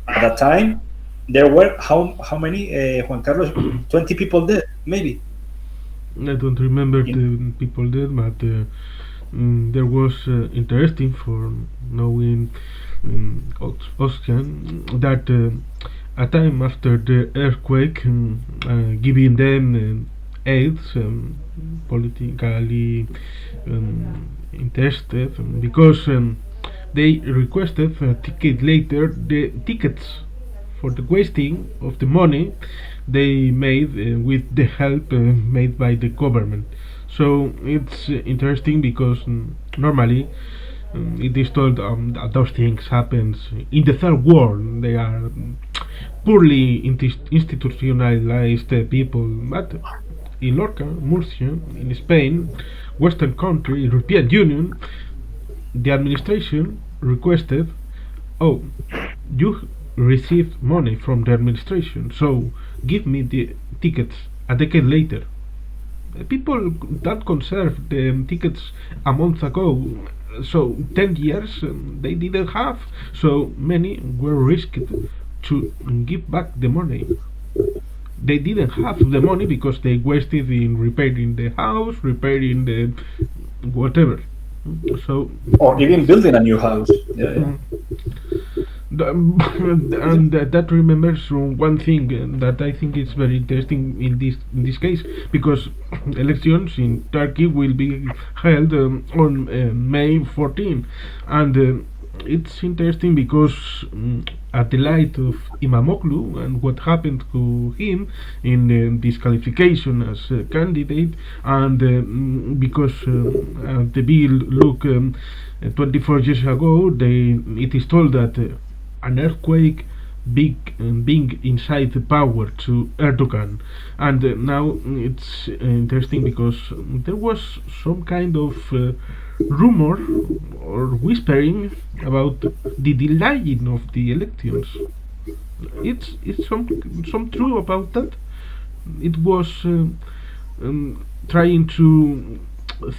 at that time, there were how many, Juan Carlos? 20 people dead, maybe. I don't remember In, the people there, but there was interesting for knowing Özcan that a time after the earthquake, giving them aids, politically interested, because They requested a ticket later the tickets for the wasting of the money they made with the help made by the government. So it's interesting because normally it is told that those things happens in the third world. They are poorly institutionalized people, but in Lorca, Murcia, in Spain, Western country, European Union, the administration requested, oh, you received money from the administration, so give me the tickets a decade later. People that conserved the tickets a month ago, so 10 years they didn't have, so many were risked to give back the money. They didn't have the money because they wasted in repairing the house, repairing the whatever. So or even building a new house. Yeah, yeah. and that remembers one thing that I think is very interesting in this case, because elections in Turkey will be held on May 14, and it's interesting because at the light of Imamoglu and what happened to him in disqualification as a candidate, and because the bill look 24 years ago, it is told that an earthquake being inside the power to Erdogan, and now it's interesting because there was some kind of rumor or whispering about the delaying of the elections. It's some true about that. It was trying to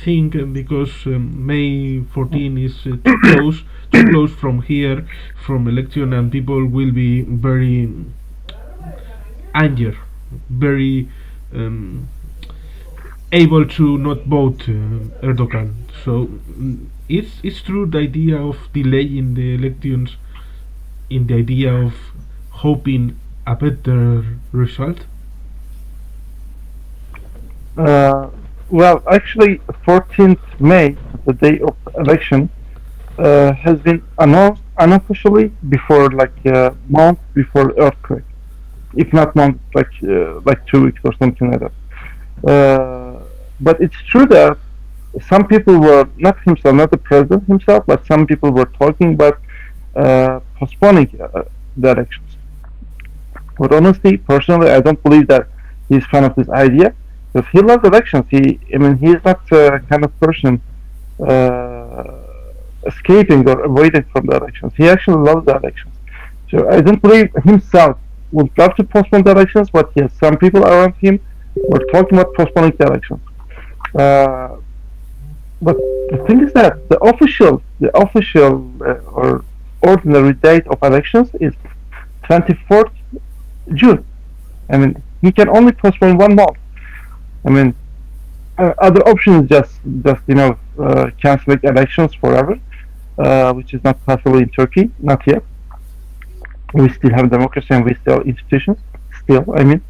think because May 14 is too close from here, from election, and people will be very angry, very able to not vote Erdogan. So it's true the idea of delaying the elections in the idea of hoping a better result. Well, actually, 14th May, the day of election, has been announced unofficially before, like a month before earthquake, if not month, like 2 weeks or something like that. But it's true that some people were not himself, not the president himself, but some people were talking about postponing the elections. But honestly, personally, I don't believe that he's fan of this idea because he loves elections. I mean, he's not the kind of person escaping or avoiding from the elections. He actually loves the elections. So I don't believe himself would love to postpone the elections, but yes, some people around him were talking about postponing the elections. But the thing is that the official or ordinary date of elections is 24th June. I mean, he can only postpone 1 month. I mean, other option is just canceling elections forever, which is not possible in Turkey, not yet. We still have democracy and we still have institutions. Still, I mean,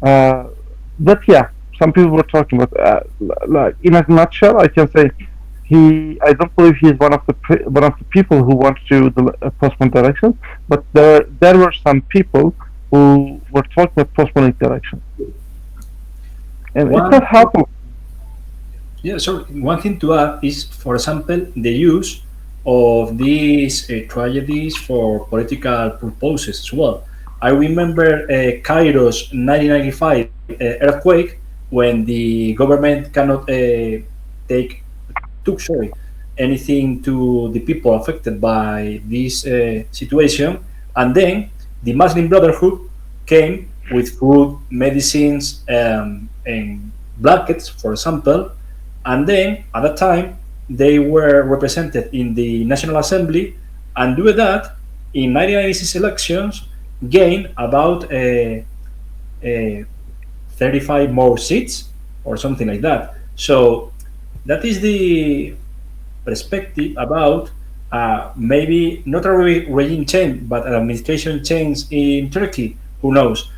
but yeah, some people were talking about. Like in a nutshell, I can say I don't believe he is one of the people who want to postpone the elections. But there were some people who were talking about postponing the elections, and it's not helpful. Yeah, so one thing to add is, for example, the use of these tragedies for political purposes as well. I remember Cairo's 1995 earthquake, when the government cannot took anything to the people affected by this situation, and then the Muslim Brotherhood came with food, medicines, and blankets, for example, and then at that time they were represented in the National Assembly, and do that in 1996 elections gained about 35 more seats or something like that. So that is the perspective about maybe not a regime change, but an administration change in Turkey. Who knows?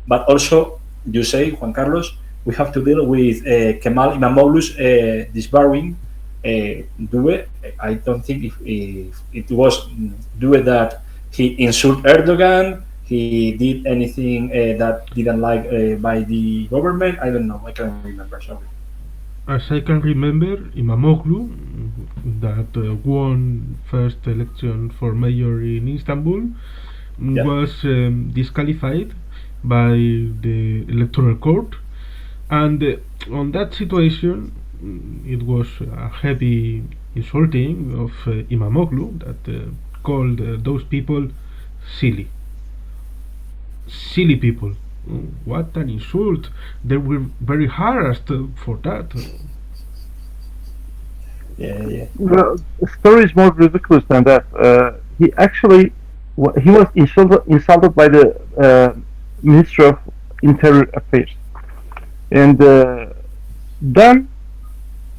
But also, you say, Juan Carlos, we have to deal with Kemal Imamoglu's disbarring Due. I don't think if it was Due that he insulted Erdogan, he did anything that didn't like by the government. I don't know. I can't remember. Sorry. As I can remember, Imamoglu, that won first election for mayor in Istanbul, Yeah. was disqualified by the electoral court, and on that situation, it was a heavy insulting of Imamoglu that called those people silly, silly people. What an insult! They were very harassed for that. Yeah, yeah. The story is more ridiculous than that. He actually he was insulted by the Minister of Interior Affairs, and then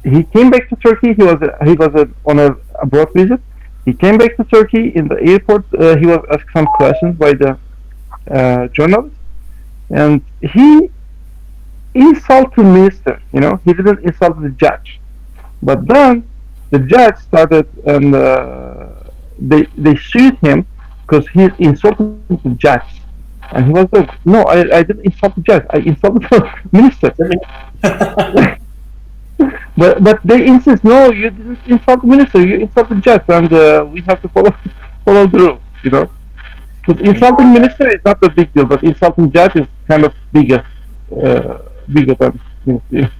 he came back to Turkey. He was on a abroad visit. He came back to Turkey. In the airport, he was asked some questions by the journalist, and he insulted the minister. He didn't insult the judge. But then the judge started, and they sued him because he insulted the judge. And he was like, "No, I didn't insult the judge. I insulted the minister." But they insist, "No, you didn't insult the minister. You insulted the judge, and we have to follow the rules." Because insulting minister is not a big deal, but insulting judge is kind of bigger than minister.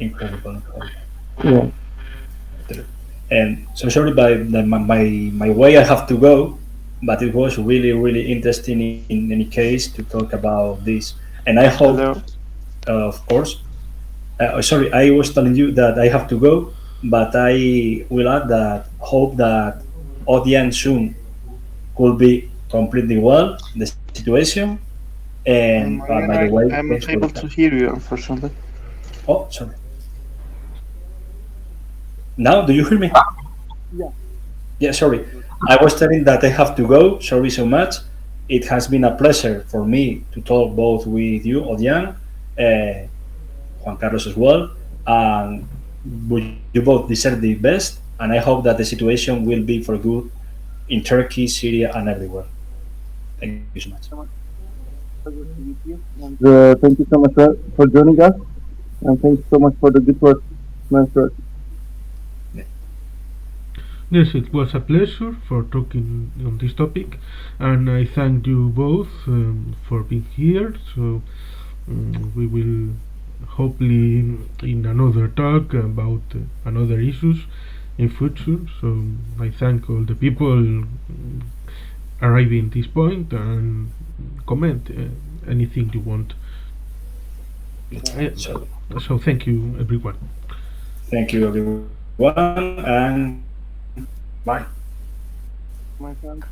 Incredible, incredible. Yeah. And so sorry, by my way, I have to go, but it was really, really interesting in any case to talk about this. And I hope, Hello. of course, sorry, I was telling you that I have to go, but I will add that hope that audience soon could be completely well the situation. And by the way, I'm thanks not for able that. to hear you, unfortunately. Oh, sorry. Now, do you hear me? Yeah. Yeah, sorry. I was telling that I have to go. Sorry so much. It has been a pleasure for me to talk both with you, Özcan, Juan Carlos as well. And you both deserve the best. And I hope that the situation will be for good in Turkey, Syria, and everywhere. Thank you so much. Thank you so much for joining us, and thank you so much for the good work, Master. Yes, it was a pleasure for talking on this topic, and I thank you both for being here. So we will hopefully in another talk about another issues in future. So I thank all the people arriving this point and comment anything you want. So, So thank you everyone. thank you, everyone, and bye. My friend.